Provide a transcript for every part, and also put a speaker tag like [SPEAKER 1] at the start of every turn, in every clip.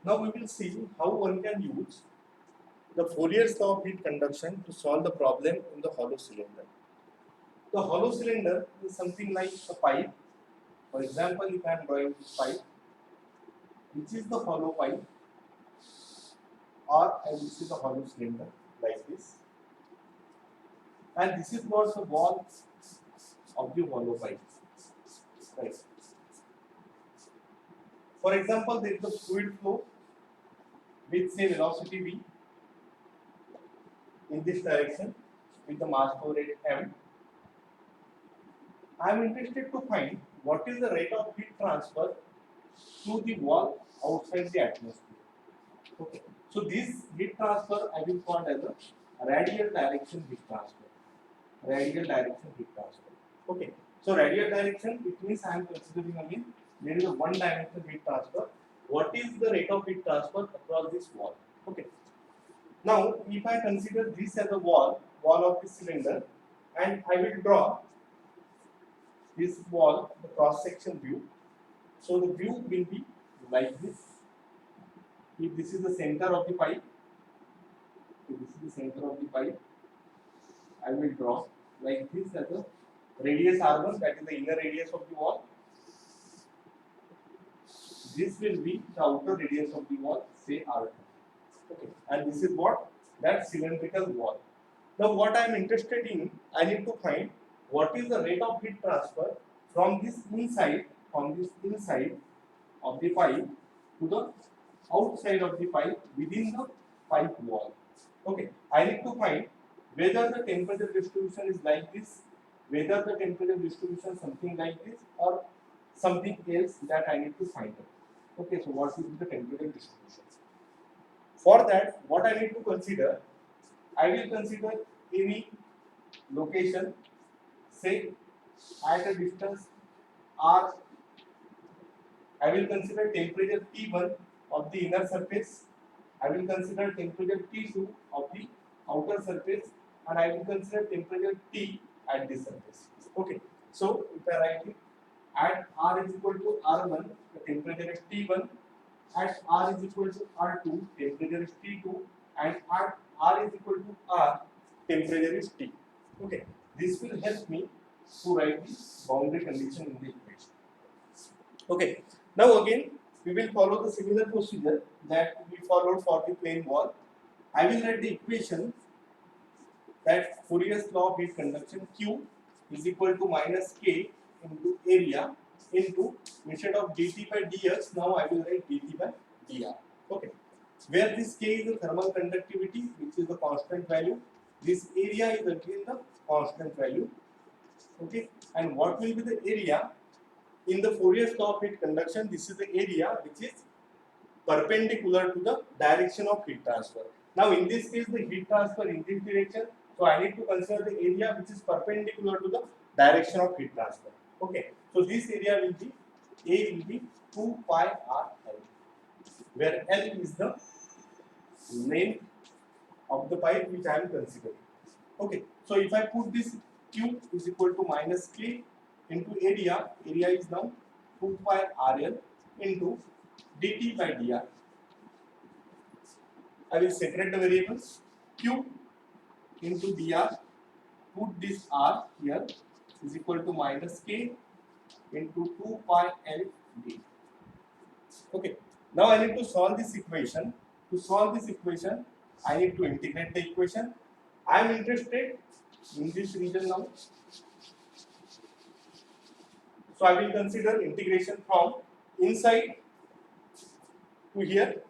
[SPEAKER 1] Now we will see how one can use the Fourier's law of heat conduction to solve the problem in the hollow cylinder. The hollow cylinder is something like a pipe. For example, if I am drawing this pipe, which is the hollow pipe, or I will see the hollow cylinder like this, and this is what the wall of the hollow pipe. Right. For example, there is a fluid flow with say velocity v in this direction with the mass flow rate m. I am interested to find what is the rate of heat transfer through the wall outside the atmosphere. Okay. So this heat transfer I will call as a radial direction heat transfer. Radial direction heat transfer. Okay. So radial direction, it means I am considering again there is a one dimensional heat transfer. What is the rate of heat transfer across this wall? Okay. Now, if I consider this as a wall of this cylinder, and I will draw this wall, the cross section view. So the view will be like this. If this is the center of the pipe, if this is the center of the pipe, I will draw like this as a radius R1, that is the inner radius of the wall. This will be the outer radius of the wall, say R2. Okay, and this is what? That cylindrical wall. Now, what I am interested in, I need to find what is the rate of heat transfer from this inside of the pipe to the outside of the pipe within the pipe wall. Okay, I need to find whether the temperature distribution is like this, whether the temperature distribution something like this, or something else that I need to find out. Okay, so what is the temperature distribution? For that, what I need to consider, I will consider any location, say at a distance r. I will consider temperature T1 of the inner surface. I will consider temperature T2 of the outer surface, and I will consider temperature T at this surface. Okay. So if I write it, at R is equal to R1, the temperature is T1. At R is equal to R2, temperature is T2, and at R is equal to R, temperature is T. Okay. This will help me to write the boundary condition in the equation. Okay. Now again, we will follow the similar procedure that we followed for the plane wall. I will write the equation that Fourier's law of heat conduction Q is equal to minus K into area into, instead of dt by dx, now I will write dt by dr. Okay. Where this K is the thermal conductivity, which is the constant value. This area is again the constant value. Okay. And what will be the area? In the Fourier's law of heat conduction, this is the area which is perpendicular to the direction of heat transfer. Now, in this case, the heat transfer in this direction, so I need to consider the area which is perpendicular to the direction of heat transfer. Okay, so this area will be A will be 2 pi r L, where L is the length of the pipe which I am considering. Okay, so if I put this Q is equal to minus K into area is now 2 pi RL into dt by dr. I will separate the variables. Q into dr, put this r here, is equal to minus K into 2 pi L d. Okay, now I need to solve this equation. To solve this equation, I need to integrate the equation. I am interested in this region now. So I will consider integration from inside to here.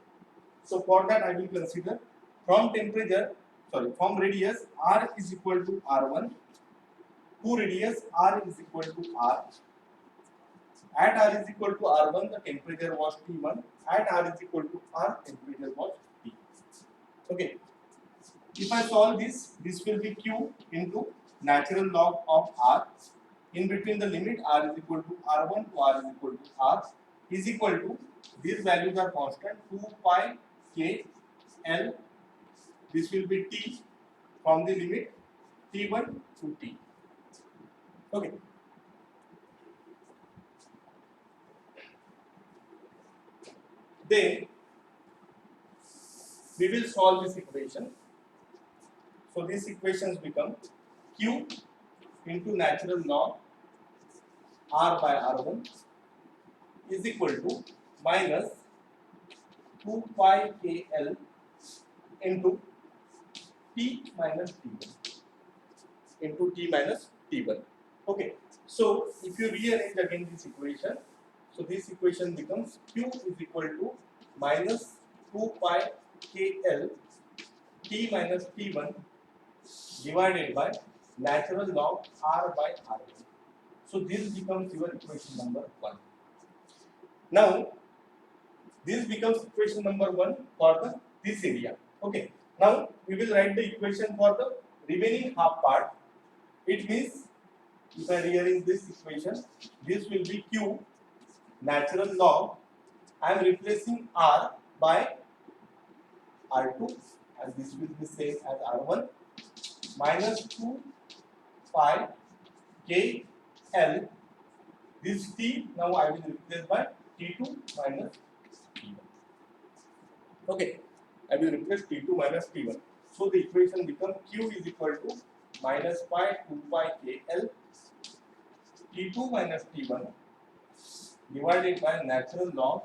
[SPEAKER 1] So for that I will consider from from radius r is equal to r1 to radius r is equal to r. At r is equal to r1, the temperature was T1. At r is equal to r, temperature was T. Okay. If I solve this, this will be Q into natural log of r. In between the limit r is equal to r1 to r is equal to r is equal to, these values are constant, 2 pi k L. This will be T from the limit T1 to T. Okay. Then we will solve this equation. So these equations become Q into natural log R by R1 is equal to minus 2 pi KL into T minus T1 into T minus T1. Okay, so if you rearrange again this equation, so this equation becomes Q is equal to minus 2 pi KL T minus T1 divided by natural log R by R1. So this becomes your equation number 1. Now this becomes equation number 1 for this area. Okay. Now we will write the equation for the remaining half part. It means if I rearrange this equation, this will be Q natural log. I am replacing R by R2 and this will be same as R1 minus 2 pi K L. This T now I will replace by T2 minus T1. Okay, I will replace T2 minus T1. So the equation becomes Q is equal to minus pi 2 pi KL T2 minus T1 divided by natural log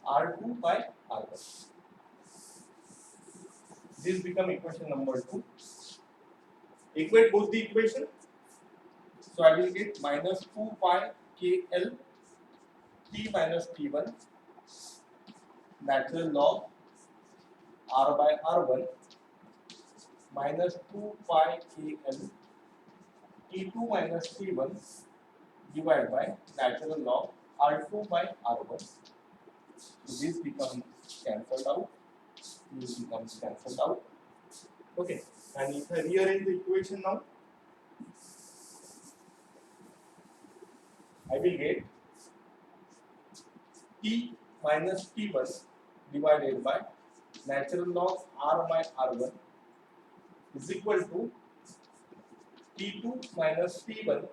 [SPEAKER 1] R2 by R1. This becomes equation number 2. Equate both the equation. So I will get minus 2 pi KL T minus T1 natural log R by R1 minus 2 pi KL T2 minus T1 divided by natural log R2 by R1. So this becomes cancelled out. This becomes cancelled out. Okay, and if I rearrange the equation now, I will get T minus T1 divided by natural log R by R1 is equal to T2 minus T1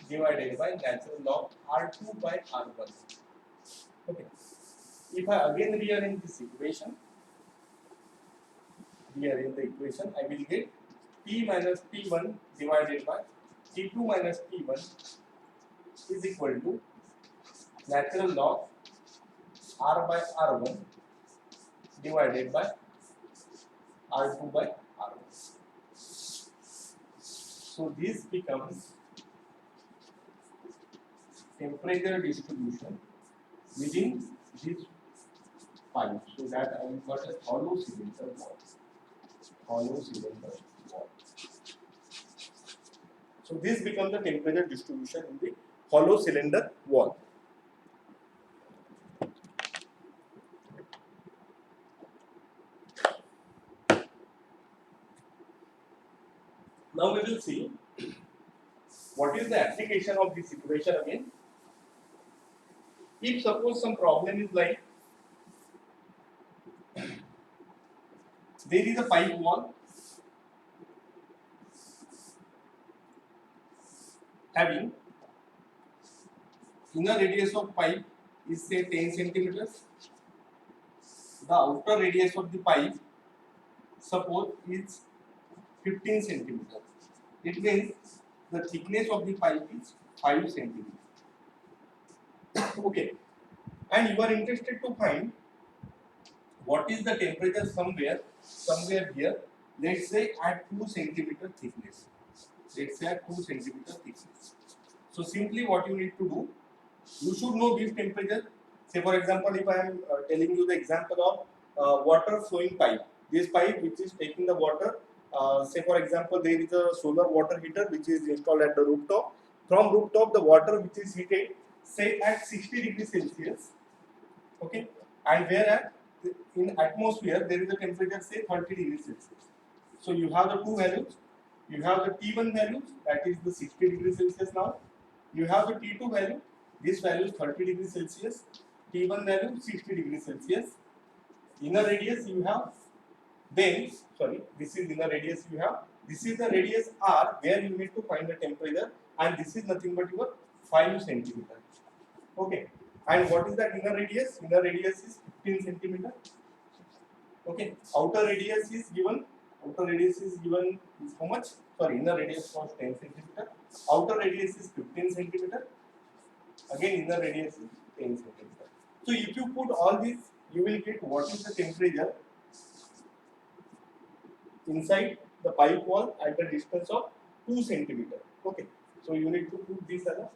[SPEAKER 1] divided by natural log R2 by R1. Okay. If I again rearrange this equation, I will get T minus T1 divided by T2 minus T1 is equal to natural log R by R1 divided by R2 by R1. So this becomes temperature distribution within this pipe. So that I will got a hollow cylinder wall. So this becomes the temperature distribution in the hollow cylinder wall. Now we will see what is the application of this equation again. If suppose some problem is like there is a pipe wall having inner radius of pipe is say 10 centimeters. The outer radius of the pipe suppose is 15 centimeters. It means the thickness of the pipe is 5 centimeters. Okay, and you are interested to find what is the temperature somewhere here. Let's say at 2 centimeter thickness. So simply what you need to do, you should know this temperature. Say for example, if I am telling you the example of water flowing pipe, this pipe which is taking the water, say for example there is a solar water heater which is installed at the rooftop. From rooftop the water which is heated say at 60 degrees Celsius, okay, and whereas in atmosphere there is a temperature say 30 degrees Celsius. So you have the two values. You have the T1 value, that is the 60 degrees Celsius now. You have the T2 value, this value is 30 degrees Celsius. T1 value 60 degrees Celsius. Inner radius you have, then, sorry, this is inner radius you have. This is the radius R where you need to find the temperature, and this is nothing but your 5 centimeter. Okay. And what is that inner radius? Inner radius is 15 centimeter. Okay, outer radius is given. Outer radius is given is how much? Sorry, inner radius was 10 centimeter. Outer radius is 15 centimeter. Again, inner radius is 10 centimeter. So if you put all these, you will get what is the temperature inside the pipe wall at the distance of 2 centimeter. Okay, so you need to put this as a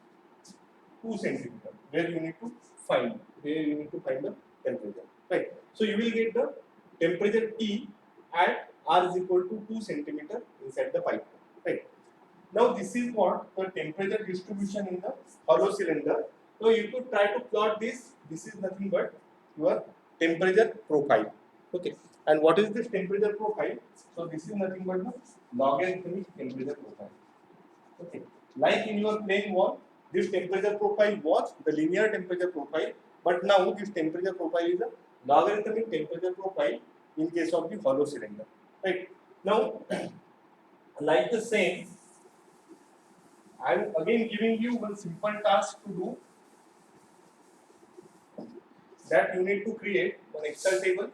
[SPEAKER 1] 2 centimeter where you need to find the temperature, right? So you will get the temperature T at R is equal to 2 centimeter inside the pipe, right? Now this is what the temperature distribution in the hollow cylinder. So you could try to plot this. This is nothing but your temperature profile. Okay. And what is this temperature profile? So this is nothing but the logarithmic temperature profile. Okay. Like in your plane wall, this temperature profile was the linear temperature profile, but now this temperature profile is a logarithmic temperature profile in case of the hollow cylinder. Right. Now, like the same, I am again giving you one simple task to do, that you need to create one Excel table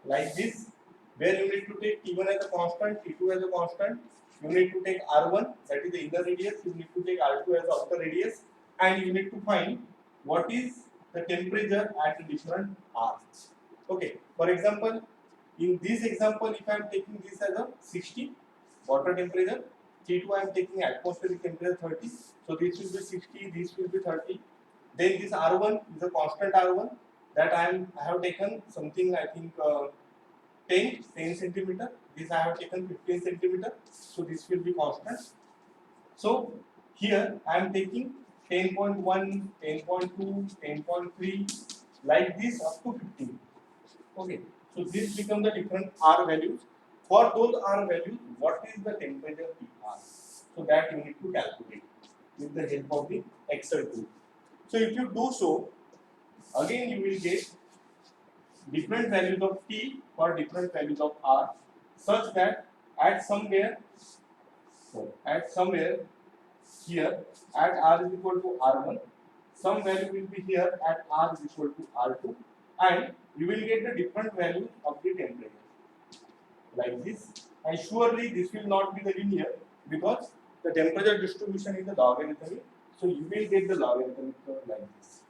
[SPEAKER 1] like this, where you need to take T1 as a constant, T2 as a constant, you need to take R1, that is the inner radius, you need to take R2 as the outer radius, and you need to find what is the temperature at the different R's. Okay, for example, in this example, if I am taking this as a 60 water temperature, T2 I am taking atmospheric temperature 30, so this will be 60, this will be 30. Then this R1 is a constant R1 that I have taken something, I think 10 centimeter. This I have taken 15 centimeter. So this will be constant. So here I am taking 10.1, 10.2, 10.3 like this up to 15. Okay. So this become the different R values. For those R values, what is the temperature PR? So that you need to calculate with the help of the Excel tool. So if you do so, again you will get different values of T for different values of R, such that at somewhere here at R is equal to R1, some value will be here at R is equal to R2, and you will get the different values of the temperature like this. And surely this will not be the linear, because the temperature distribution is the logarithmic, so you will get the logarithmic curve like this.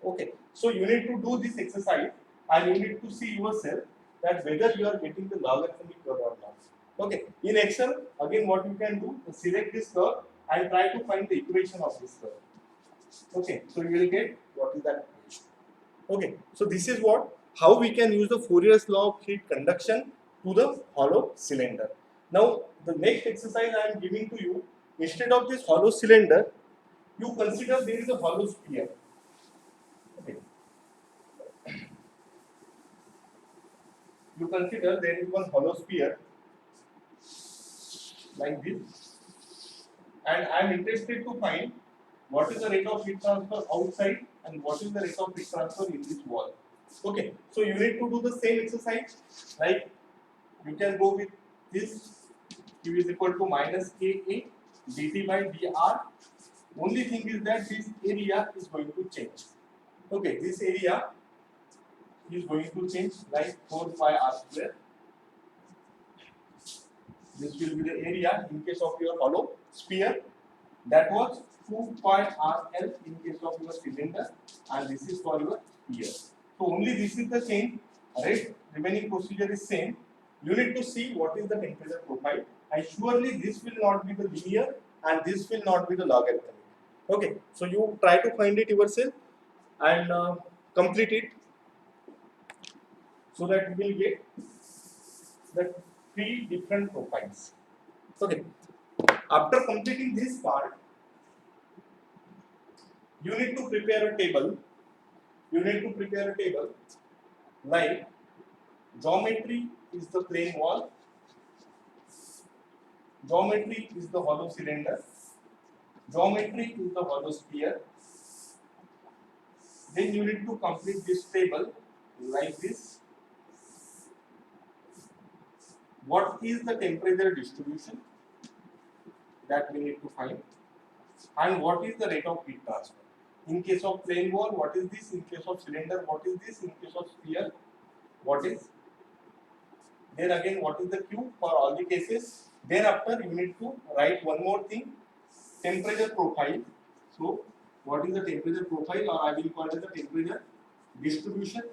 [SPEAKER 1] Okay, so you need to do this exercise and you need to see yourself that whether you are getting the logarithmic curve or not. Okay, in Excel, again what you can do is select this curve and try to find the equation of this curve. Okay, so you will get what is that equation. Okay, so this is how we can use the Fourier's law of heat conduction to the hollow cylinder. Now, the next exercise I am giving to you, instead of this hollow cylinder, you consider there is a hollow sphere. Okay. You consider there is one hollow sphere like this, and I am interested to find what is the rate of heat transfer outside and what is the rate of heat transfer in this wall. Okay, so you need to do the same exercise. Like you can go with this Q is equal to minus KA dt by dr. Only thing is that this area is going to change. Okay, this area is going to change like 4 pi r square. This will be the area in case of your hollow sphere. That was 2 pi RL in case of your cylinder, and this is for your sphere. So only this is the change. Rest remaining procedure is same. You need to see what is the temperature profile, and surely this will not be the linear and this will not be the logarithmic. Okay, so you try to find it yourself and complete it, so that you will get the 3 different profiles. Okay, after completing this part, you need to prepare a table. Like geometry is the plane wall, geometry is the hollow cylinder, geometry is the hollow sphere. Then you need to complete this table like this. What is the temperature distribution that we need to find, and what is the rate of heat transfer? In case of plane wall, what is this? In case of cylinder, what is this? In case of sphere, what is? Then again, what is the Q for all the cases? Then after you need to write one more thing, temperature profile. So what is the temperature profile, or I will call it the temperature distribution?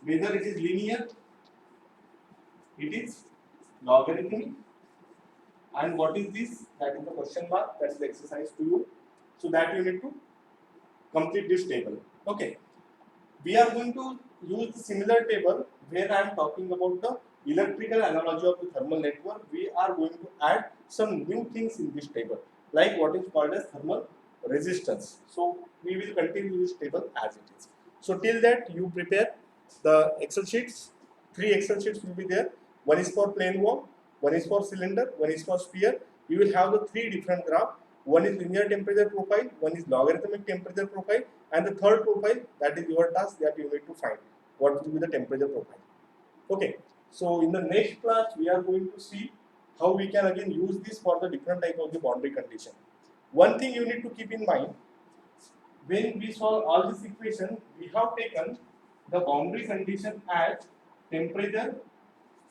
[SPEAKER 1] Whether it is linear, it is logarithmic, and what is this? That is the question mark. That is the exercise to you. So that you need to complete this table. Okay. We are going to use the similar table where I am talking about the electrical analogy of the thermal network. We are going to add some new things in this table, like what is called as thermal resistance. So we will continue this table as it is. So till that, you prepare the Excel sheets. 3 Excel sheets will be there. One is for plane wall, one is for cylinder, one is for sphere. You will have the 3 different graphs. One is linear temperature profile, one is logarithmic temperature profile, and the third profile, that is your task, that you need to find what will be the temperature profile. Okay, so in the next class we are going to see how we can again use this for the different type of the boundary condition. One thing you need to keep in mind, when we solve all this equation, we have taken the boundary condition as temperature,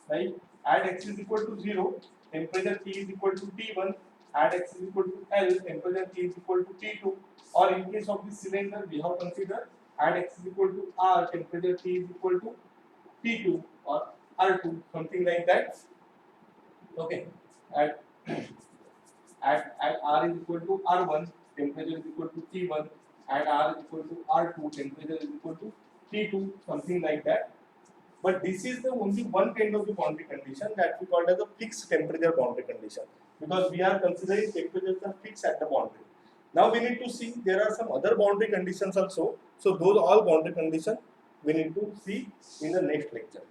[SPEAKER 1] like at x is equal to 0, temperature T is equal to T1, at x is equal to L, temperature T is equal to T2, or in case of the cylinder, we have considered at x is equal to R, temperature T is equal to T2 or R2, something like that. Okay, at R is equal to R1, temperature is equal to T1, at R is equal to R2, temperature is equal to T2, something like that. But this is the only one kind of the boundary condition that we call as a fixed temperature boundary condition, because we are considering temperatures are fixed at the boundary. Now we need to see there are some other boundary conditions also. So those all boundary conditions we need to see in the next lecture.